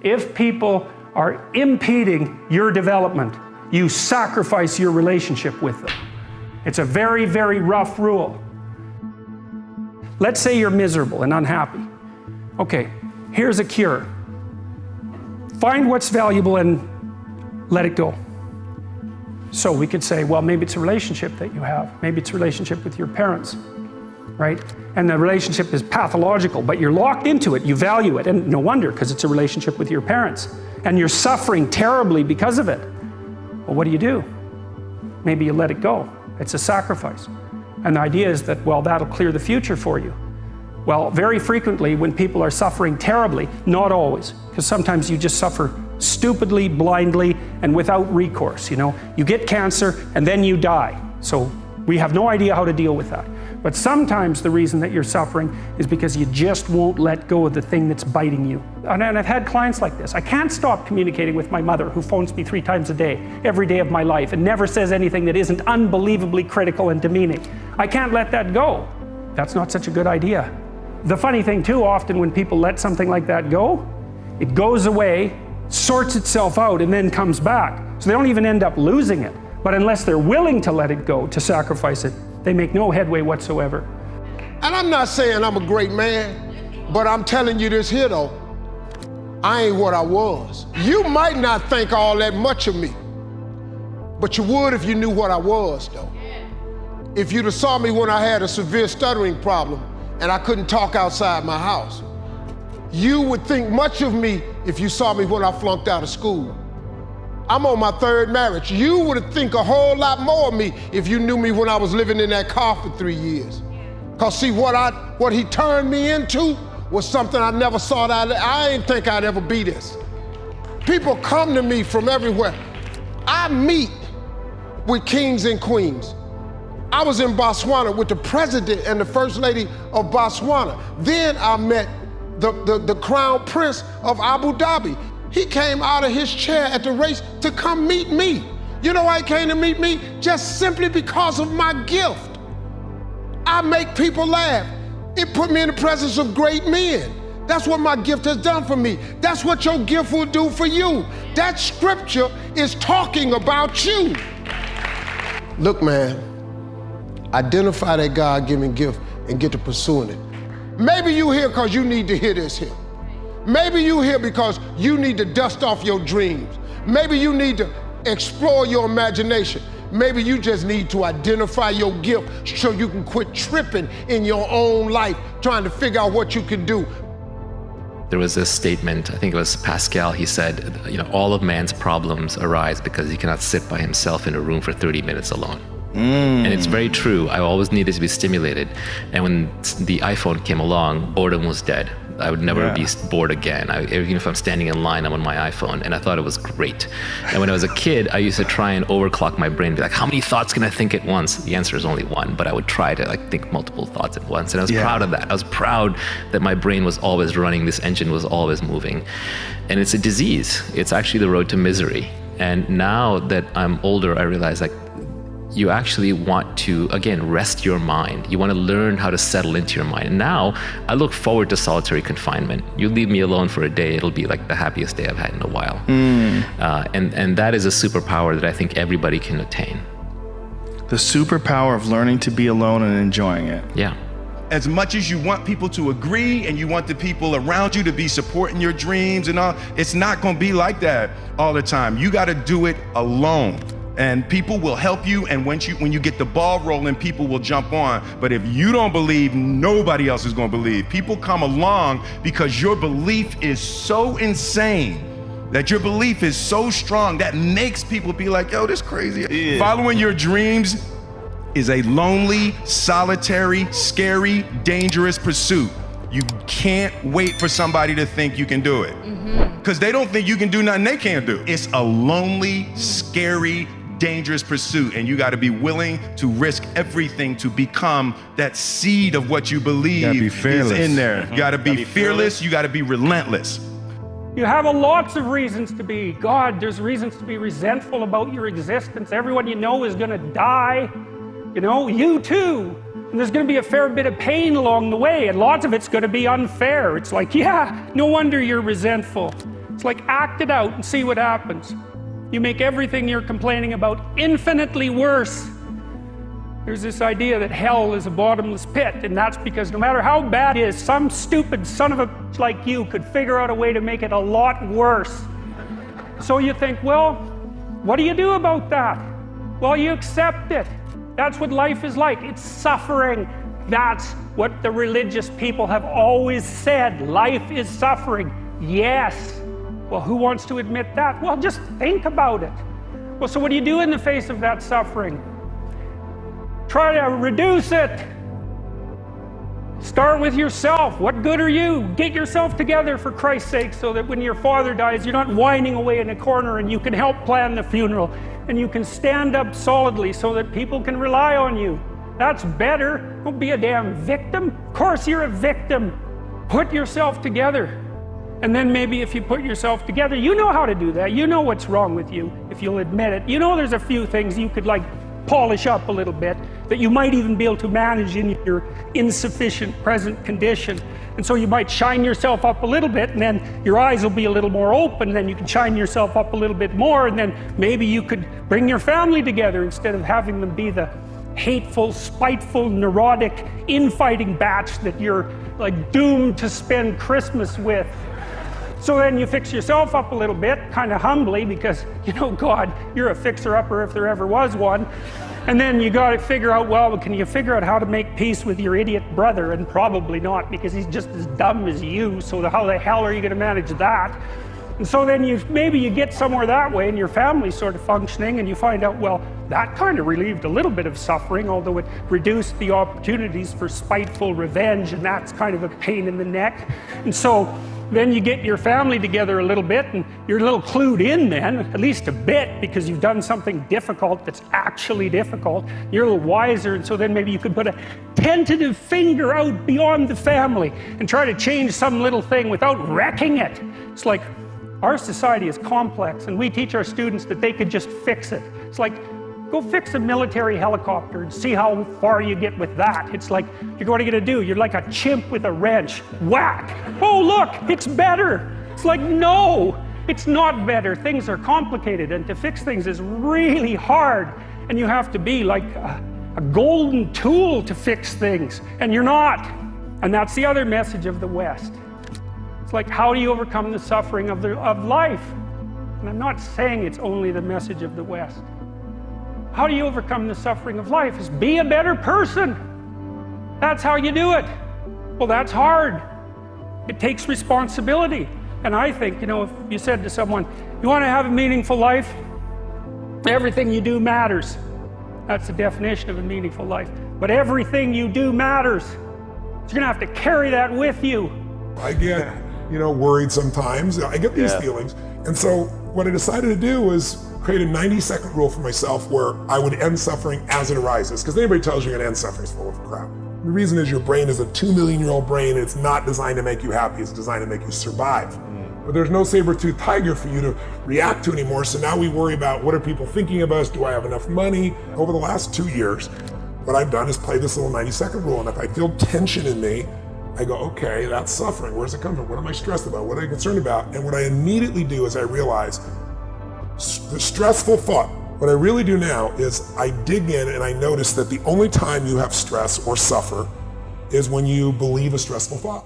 If people are impeding your development, you sacrifice your relationship with them. It's a very, very rough rule. Let's say you're miserable and unhappy. Okay, here's a cure. Find what's valuable and let it go. So we could say, well, maybe it's a relationship that you have. Maybe it's a relationship with your parents, right? And the relationship is pathological, but you're locked into it, you value it, and no wonder, because it's a relationship with your parents. And you're suffering terribly because of it. Well, what do? Maybe you let it go. It's a sacrifice. And the idea is that, well, that'll clear the future for you. Well, very frequently when people are suffering terribly, not always, because sometimes you just suffer stupidly, blindly, and without recourse, you know. You get cancer and then you die. So we have no idea how to deal with that. But sometimes the reason that you're suffering is because you just won't let go of the thing that's biting you. And I've had clients like this. I can't stop communicating with my mother, who phones me 3 times a day, every day of my life, and never says anything that isn't unbelievably critical and demeaning. I can't let that go. That's not such a good idea. The funny thing too, often when people let something like that go, it goes away, sorts itself out, and then comes back. So they don't even end up losing it. But unless they're willing to let it go, to sacrifice it, they make no headway whatsoever. And I'm not saying I'm a great man, but I'm telling you this here though, I ain't what I was. You might not think all that much of me, but you would if you knew what I was though. If you'd have saw me when I had a severe stuttering problem and I couldn't talk outside my house, you would think much of me if you saw me when I flunked out of school. I'm on my 3rd marriage. You would think a whole lot more of me if you knew me when I was living in that car for 3 years. Cause see, what he turned me into was something I never saw that I didn't think I'd ever be this. People come to me from everywhere. I meet with kings and queens. I was in Botswana with the president and the first lady of Botswana. Then I met the crown prince of Abu Dhabi. He came out of his chair at the race to come meet me. You know why he came to meet me? Just simply because of my gift. I make people laugh. It put me in the presence of great men. That's what my gift has done for me. That's what your gift will do for you. That scripture is talking about you. Look, man, identify that God-given gift and get to pursuing it. Maybe you here because you need to hear this here. Maybe you here because you need to dust off your dreams. Maybe you need to explore your imagination. Maybe you just need to identify your gift so you can quit tripping in your own life, trying to figure out what you can do. There was this statement, I think it was Pascal, he said, you know, all of man's problems arise because he cannot sit by himself in a room for 30 minutes alone. And it's very true. I always needed to be stimulated. And when the iPhone came along, boredom was dead. I would never be bored again. Even if I'm standing in line, I'm on my iPhone, and I thought it was great. And when I was a kid, I used to try and overclock my brain, be like, how many thoughts can I think at once? The answer is only one, but I would try to think multiple thoughts at once. And I was proud of that. I was proud that my brain was always running, this engine was always moving. And it's a disease. It's actually the road to misery. And now that I'm older, I realize you actually want to, again, rest your mind. You want to learn how to settle into your mind. And now I look forward to solitary confinement. You leave me alone for a day, it'll be like the happiest day I've had in a while. And that is a superpower that I think everybody can attain. The superpower of learning to be alone and enjoying it. Yeah. As much as you want people to agree and you want the people around you to be supporting your dreams and all, it's not going to be like that all the time. You got to do it alone. And people will help you, and when you get the ball rolling, people will jump on. But if you don't believe, nobody else is going to believe. People come along because your belief is so insane, that your belief is so strong, that makes people be like, yo, this crazy. Yeah. Following your dreams is a lonely, solitary, scary, dangerous pursuit. You can't wait for somebody to think you can do it. Because they don't think you can do nothing they can't do. It's a lonely, scary, dangerous pursuit, and you got to be willing to risk everything to become that seed of what you believe is in there. You got to be fearless. You got to be relentless. You have lots of reasons to be. God, there's reasons to be resentful about your existence. Everyone you know is going to die. You know, you too. And there's going to be a fair bit of pain along the way, and lots of it's going to be unfair. It's like, yeah, no wonder you're resentful. It's like act it out and see what happens. You make everything you're complaining about infinitely worse. There's this idea that hell is a bottomless pit, and that's because no matter how bad it is, some stupid son of a bitch like you could figure out a way to make it a lot worse. So you think, well, what do you do about that? Well, you accept it. That's what life is like. It's suffering. That's what the religious people have always said. Life is suffering. Yes. Well, who wants to admit that? Well, just think about it. Well, so what do you do in the face of that suffering? Try to reduce it. Start with yourself. What good are you? Get yourself together for Christ's sake so that when your father dies, you're not whining away in a corner and you can help plan the funeral and you can stand up solidly so that people can rely on you. That's better. Don't be a damn victim. Of course you're a victim. Put yourself together. And then maybe if you put yourself together, you know how to do that. You know what's wrong with you, if you'll admit it. You know there's a few things you could like polish up a little bit that you might even be able to manage in your insufficient present condition. And so you might shine yourself up a little bit, and then your eyes will be a little more open, and then you can shine yourself up a little bit more, and then maybe you could bring your family together instead of having them be the hateful, spiteful, neurotic, infighting batch that you're like doomed to spend Christmas with. So then you fix yourself up a little bit, kind of humbly, because, you know, God, you're a fixer-upper if there ever was one. And then you got to figure out, well, can you figure out how to make peace with your idiot brother? And probably not, because he's just as dumb as you, so how the hell are you going to manage that? And so then maybe you get somewhere that way, and your family's sort of functioning, and you find out, well, that kind of relieved a little bit of suffering, although it reduced the opportunities for spiteful revenge, and that's kind of a pain in the neck. And so then you get your family together a little bit, and you're a little clued in then, at least a bit, because you've done something difficult that's actually difficult. You're a little wiser, and so then maybe you could put a tentative finger out beyond the family and try to change some little thing without wrecking it. It's like, our society is complex, and we teach our students that they could just fix it. It's like, go fix a military helicopter and see how far you get with that. It's like, what are you gonna do? You're like a chimp with a wrench. Whack! Oh look, it's better! It's like, no, it's not better. Things are complicated, and to fix things is really hard. And you have to be like a golden tool to fix things, and you're not. And that's the other message of the West. It's like, how do you overcome the suffering of life? And I'm not saying it's only the message of the West. How do you overcome the suffering of life? Is be a better person. That's how you do it. Well, that's hard. It takes responsibility. And I think, you know, if you said to someone, you want to have a meaningful life? Everything you do matters. That's the definition of a meaningful life. But everything you do matters. So you're going to have to carry that with you. I get, worried sometimes. I get these feelings. And so what I decided to do was create a 90-second rule for myself where I would end suffering as it arises. Because anybody tells you you're gonna end suffering is full of crap. The reason is your brain is a 2 million-year-old brain, and it's not designed to make you happy, it's designed to make you survive. But there's no saber-toothed tiger for you to react to anymore, so now we worry about what are people thinking of us, do I have enough money? Over the last 2 years, what I've done is play this little 90-second rule, and if I feel tension in me, I go, okay, that's suffering, where's it come from? What am I stressed about? What am I concerned about? And what I immediately do is I realize, the stressful thought, what I really do now is I dig in and I notice that the only time you have stress or suffer is when you believe a stressful thought.